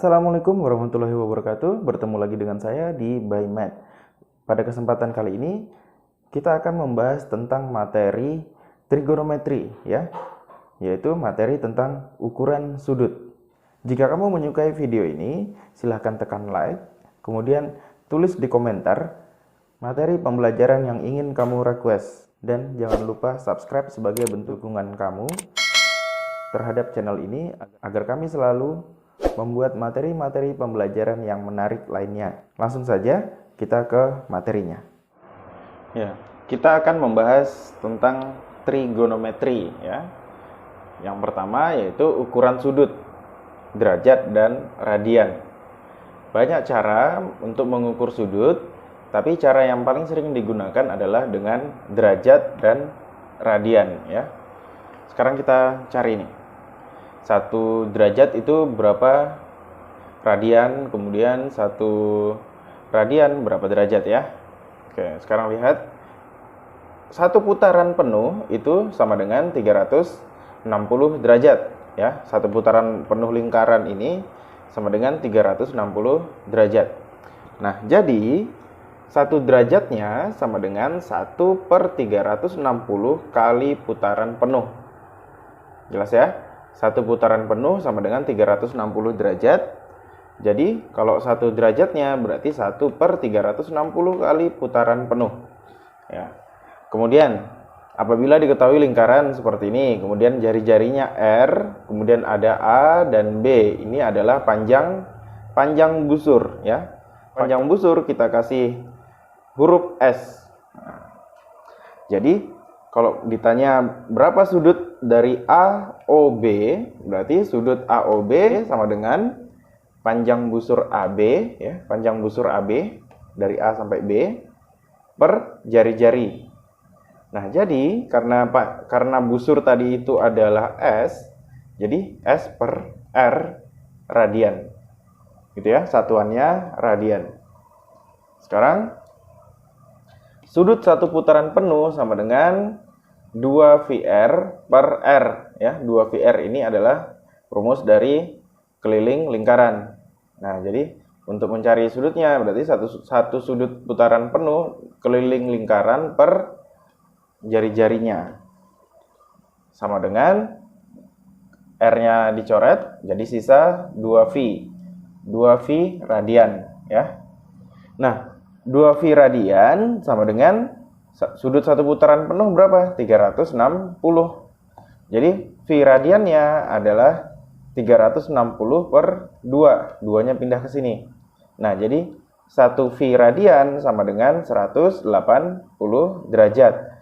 Assalamualaikum warahmatullahi wabarakatuh. Bertemu lagi dengan saya di By Math. Pada kesempatan kali ini kita akan membahas tentang materi trigonometri ya, yaitu materi tentang ukuran sudut. Jika kamu menyukai video ini, silahkan tekan like, kemudian tulis di komentar materi pembelajaran yang ingin kamu request, dan jangan lupa subscribe sebagai bentuk dukungan kamu terhadap channel ini agar kami selalu membuat materi-materi pembelajaran yang menarik lainnya. Langsung saja kita ke materinya. Ya, kita akan membahas tentang trigonometri ya. Yang pertama yaitu ukuran sudut, derajat dan radian. Banyak cara untuk mengukur sudut, tapi cara yang paling sering digunakan adalah dengan derajat dan radian ya. Sekarang kita cari nih. 1 derajat itu berapa radian, kemudian 1 radian berapa derajat ya. Oke, sekarang lihat. 1 putaran penuh itu sama dengan 360 derajat ya. 1 putaran penuh lingkaran ini sama dengan 360 derajat. Nah, jadi 1 derajatnya sama dengan 1/360 kali putaran penuh. Jelas ya? 1 putaran penuh sama dengan 360 derajat. Jadi kalau 1 derajatnya berarti 1/360 kali putaran penuh ya. Kemudian apabila diketahui lingkaran seperti ini, kemudian jari-jarinya R, kemudian ada A dan B, ini adalah panjang busur ya. Panjang busur kita kasih huruf S. Jadi kalau ditanya berapa sudut dari AOB, berarti sudut AOB sama dengan panjang busur AB ya, panjang busur AB dari A sampai B per jari-jari. Nah, jadi karena busur tadi itu adalah S, jadi S per R radian. Gitu ya, satuannya radian. Sekarang sudut 1 putaran penuh sama dengan 2VR per R ya. 2VR ini adalah rumus dari keliling lingkaran. Nah, jadi untuk mencari sudutnya berarti satu sudut putaran penuh keliling lingkaran per jari-jarinya sama dengan R-nya dicoret, jadi sisa 2V. 2V radian ya. Nah, 2V radian sama dengan sudut 1 putaran penuh berapa? 360. Jadi V radiannya adalah 360 per 2. 2-nya pindah ke sini. Nah, jadi 1 V radian sama dengan 180 derajat.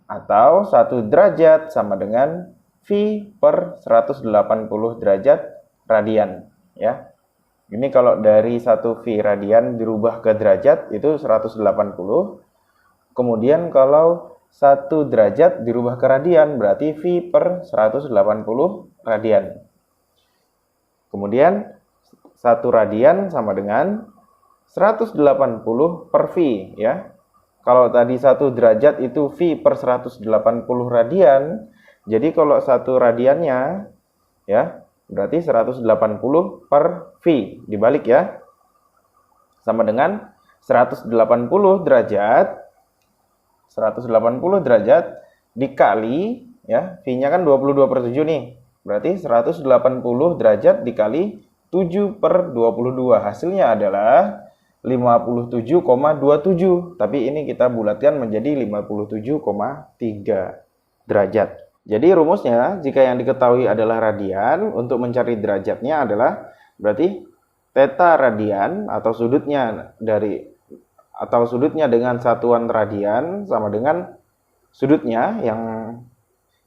Atau 1 derajat sama dengan V per 180 derajat radian ya. Ini kalau dari 1 V radian dirubah ke derajat itu 180. Kemudian kalau 1 derajat dirubah ke radian berarti V per 180 radian. Kemudian 1 radian sama dengan 180 per V ya. Kalau tadi 1 derajat itu V per 180 radian, jadi kalau 1 radiannya ya berarti 180 per V, dibalik ya. Sama dengan 180 derajat. 180 derajat dikali ya, V-nya kan 22/7 nih. Berarti 180 derajat dikali 7/22. Hasilnya adalah 57,27. Tapi ini kita bulatkan menjadi 57,3 derajat. Jadi rumusnya, jika yang diketahui adalah radian, untuk mencari derajatnya adalah berarti theta radian atau sudutnya dengan satuan radian sama dengan sudutnya yang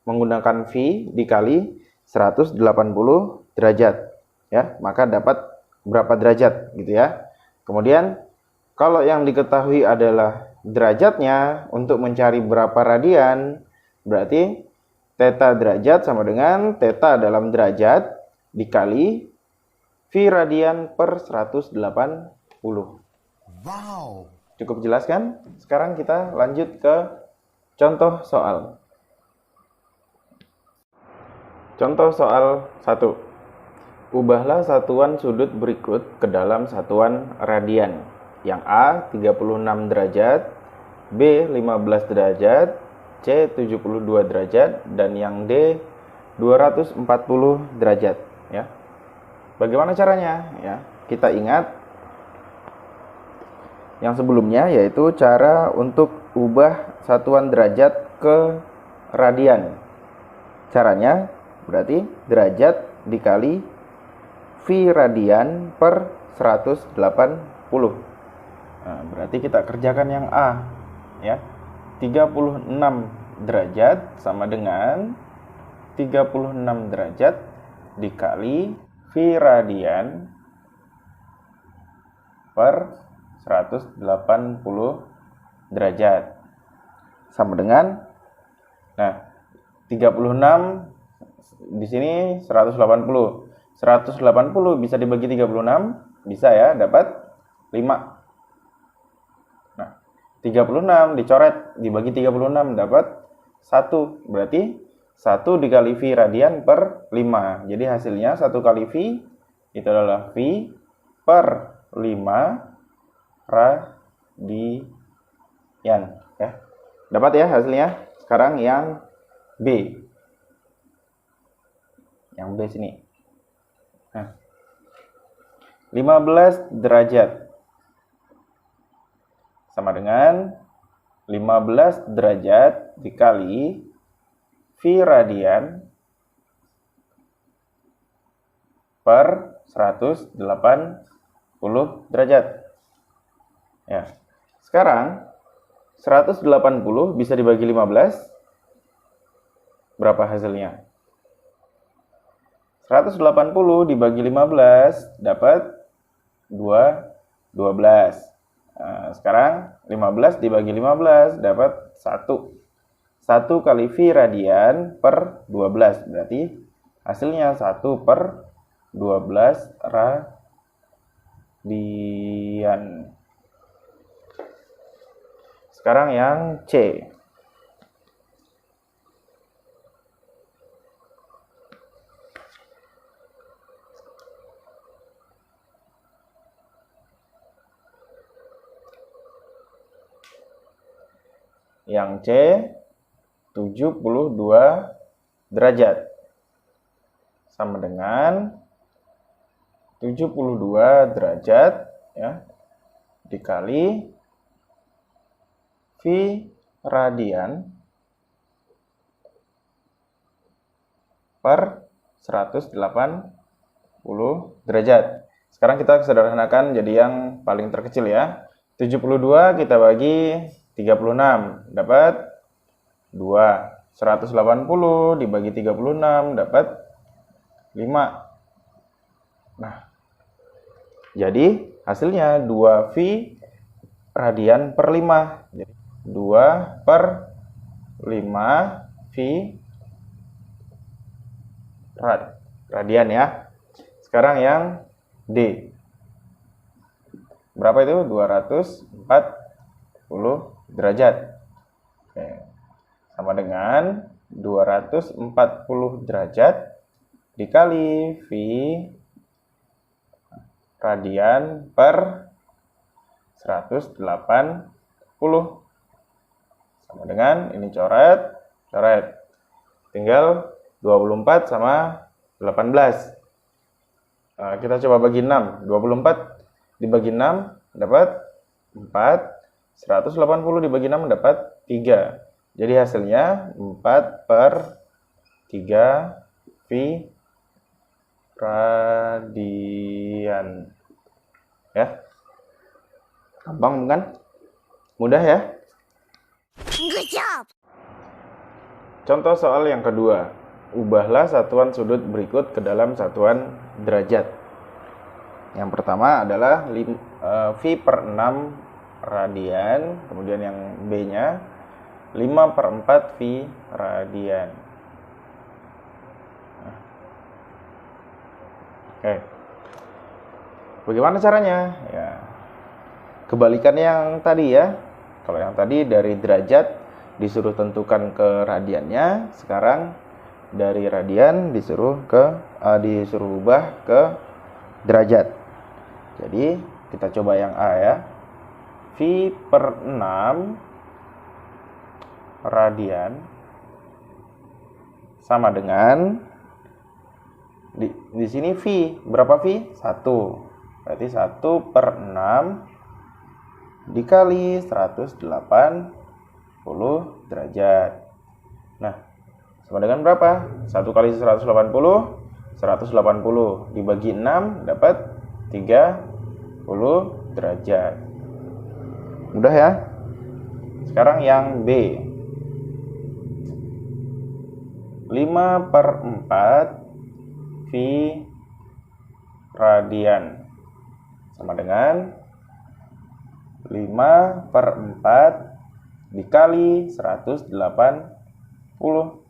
menggunakan V dikali 180 derajat ya, maka dapat berapa derajat gitu ya. Kemudian kalau yang diketahui adalah derajatnya, untuk mencari berapa radian berarti theta derajat sama dengan theta dalam derajat dikali V radian per 180. Wow. Cukup jelas kan? Sekarang kita lanjut ke contoh soal. Contoh soal 1. Ubahlah satuan sudut berikut ke dalam satuan radian. Yang A 36 derajat, B 15 derajat, C 72 derajat, dan yang D 240 derajat. Ya. Bagaimana caranya? Ya, kita ingat yang sebelumnya, yaitu cara untuk ubah satuan derajat ke radian. Caranya berarti derajat dikali V radian per 180. Nah, berarti kita kerjakan yang A, ya. 36 derajat sama dengan 36 derajat dikali V radian per 180 derajat sama dengan, nah, 36 di sini 180. 180 bisa dibagi 36, bisa ya, dapat 5. Nah, 36 dicoret dibagi 36 dapat 1. Berarti 1 dikali V radian per 5. Jadi hasilnya 1 kali V itu adalah V per 5 radian. Ya. Dapat ya hasilnya. Sekarang yang B. Yang B sini. Nah, 15 derajat sama dengan 15 derajat dikali V radian per 180 derajat. Ya. Sekarang 180 bisa dibagi 15. Berapa hasilnya? 180 dibagi 15 dapat 12. Nah, sekarang 15 dibagi 15 dapat 1. 1 kali V radian per 12. Berarti hasilnya 1 per 12 radian. Sekarang yang C. Yang C 72 derajat sama dengan 72 derajat ya dikali V radian per 180 derajat. Sekarang kita sederhanakan jadi yang paling terkecil ya. 72 kita bagi 36 dapat 2. 180 dibagi 36 dapat 5. Nah, jadi hasilnya 2V radian per 5. Jadi 2 per 5V radian ya. Sekarang yang D. Berapa itu? 240 derajat. Oke. Sama dengan 240 derajat dikali V radian per 180 sama dengan ini coret tinggal 24 sama 18. Nah, kita coba bagi 6. 24 dibagi 6 dapat 4. 180 dibagi 6 dapat 3. Jadi hasilnya 4 per 3 V radian. Ya. Gampang bukan? Mudah ya? Good job. Contoh soal yang kedua. Ubahlah satuan sudut berikut ke dalam satuan derajat. Yang pertama adalah V per 6 radian, kemudian yang B-nya 5 per 4 V radian. Oke. Bagaimana caranya? Ya. Kebalikan yang tadi ya. Kalau yang tadi dari derajat disuruh tentukan ke radiannya, sekarang dari radian disuruh ubah ke derajat. Jadi kita coba yang A ya. V per 6 radian sama dengan di sini V. Berapa V? 1. Berarti 1 per 6 dikali 180 derajat. Nah, sama dengan berapa? 1 kali 180, 180 dibagi 6 dapat 30 derajat. Mudah ya? Sekarang yang B. 5 per 4 V radian sama dengan 5 per 4 dikali 180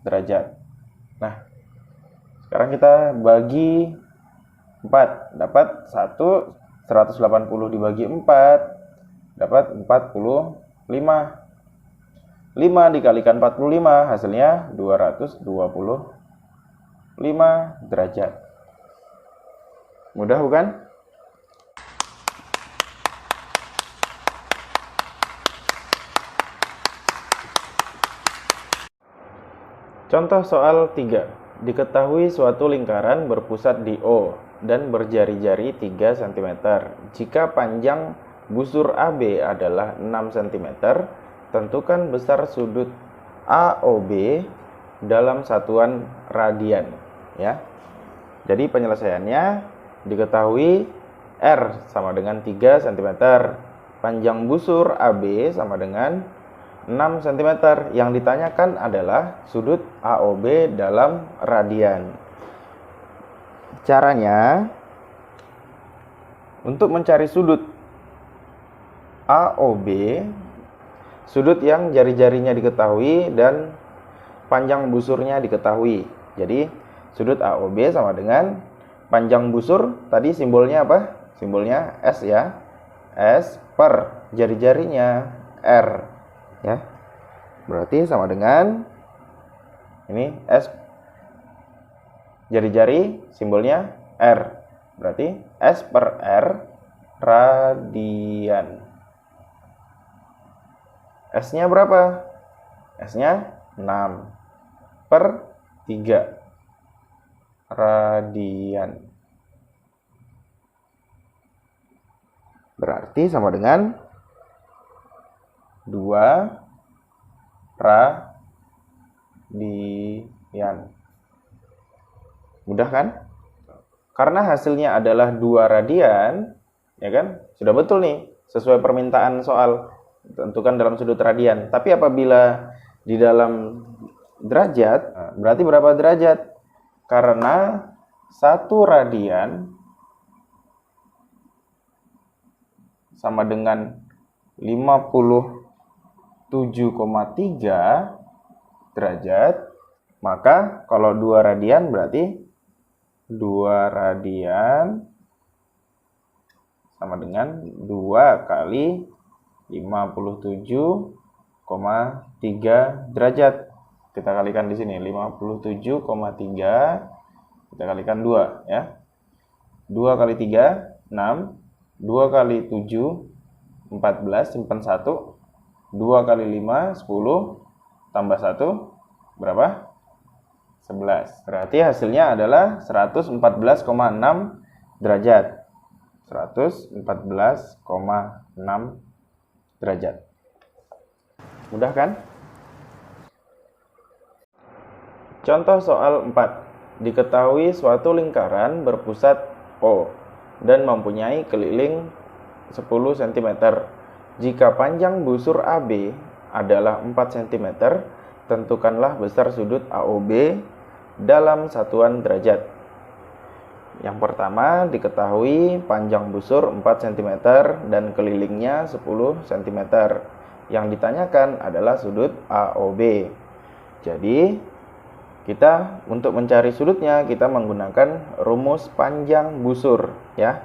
derajat. Nah, sekarang kita bagi 4, dapat 180 dibagi 4 dapat 45. 5 dikalikan 45 hasilnya 225 derajat. Mudah bukan? Contoh soal 3. Diketahui suatu lingkaran berpusat di O dan berjari-jari 3 cm. Jika panjang busur AB adalah 6 cm, tentukan besar sudut AOB dalam satuan radian. Ya. Jadi penyelesaiannya diketahui R sama dengan 3 cm. Panjang busur AB sama dengan 6 cm. Yang ditanyakan adalah sudut AOB dalam radian. Caranya, untuk mencari sudut AOB, sudut yang jari-jarinya diketahui dan panjang busurnya diketahui. Jadi sudut AOB sama dengan panjang busur, tadi simbolnya apa? Simbolnya S ya. S per jari-jarinya R ya. Berarti sama dengan ini S jari-jari simbolnya R. Berarti S per R radian. S-nya berapa? S-nya 6 per 3 radian. Berarti sama dengan 2 radian. Mudah kan? Karena hasilnya adalah 2 radian, ya kan? Sudah betul nih, sesuai permintaan soal. Tentukan dalam sudut radian. Tapi apabila di dalam derajat, berarti berapa derajat? Karena 1 radian sama dengan 57,3 derajat, maka kalau 2 radian berarti 2 radian sama dengan 2 kali 57,3 derajat. Kita kalikan di sini 57,3 kita kalikan 2 ya. 2 kali 3 6, 2 kali 7 14, simpan 1. 2 kali 5 10 tambah 1 berapa? 11. Berarti hasilnya adalah 114,6 derajat. 114,6 derajat. Mudah kan? Contoh soal 4. Diketahui suatu lingkaran berpusat O dan mempunyai keliling 10 cm. Jika panjang busur AB adalah 4 cm, tentukanlah besar sudut AOB dalam satuan derajat. Yang pertama, diketahui panjang busur 4 cm dan kelilingnya 10 cm. Yang ditanyakan adalah sudut AOB. Jadi, kita untuk mencari sudutnya, kita menggunakan rumus panjang busur ya.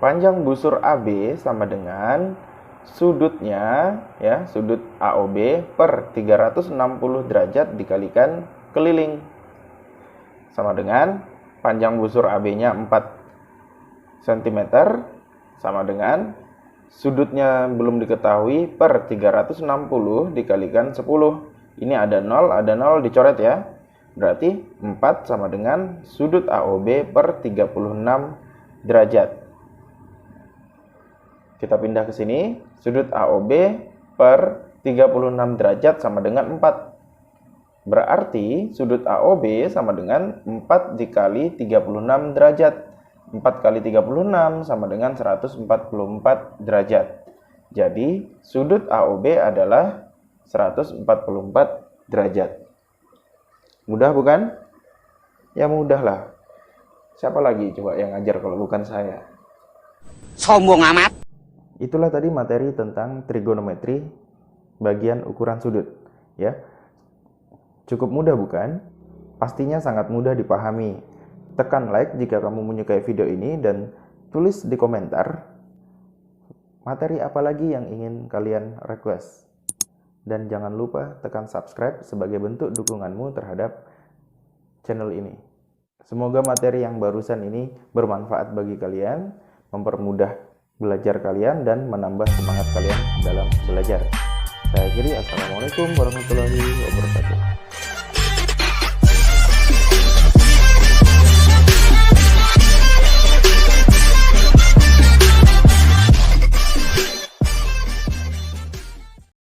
Panjang busur AB sama dengan sudutnya ya, sudut AOB per 360 derajat dikalikan keliling. Sama dengan panjang busur AB-nya 4 cm, sama dengan sudutnya belum diketahui per 360 dikalikan 10. Ini ada 0 dicoret ya. Berarti 4 sama dengan sudut AOB per 36 derajat. Kita pindah ke sini, sudut AOB per 36 derajat sama dengan 4. Berarti sudut AOB sama dengan 4 dikali 36 derajat. 4 kali 36 sama dengan 144 derajat. Jadi sudut AOB adalah 144 derajat. Mudah bukan? Ya mudah lah. Siapa lagi coba yang ngajar kalau bukan saya? Sombong amat. Itulah tadi materi tentang trigonometri bagian ukuran sudut, ya. Cukup mudah bukan? Pastinya sangat mudah dipahami. Tekan like jika kamu menyukai video ini dan tulis di komentar materi apa lagi yang ingin kalian request. Dan jangan lupa tekan subscribe sebagai bentuk dukunganmu terhadap channel ini. Semoga materi yang barusan ini bermanfaat bagi kalian, mempermudah belajar kalian dan menambah semangat kalian dalam belajar. Saya akhiri, assalamualaikum warahmatullahi wabarakatuh.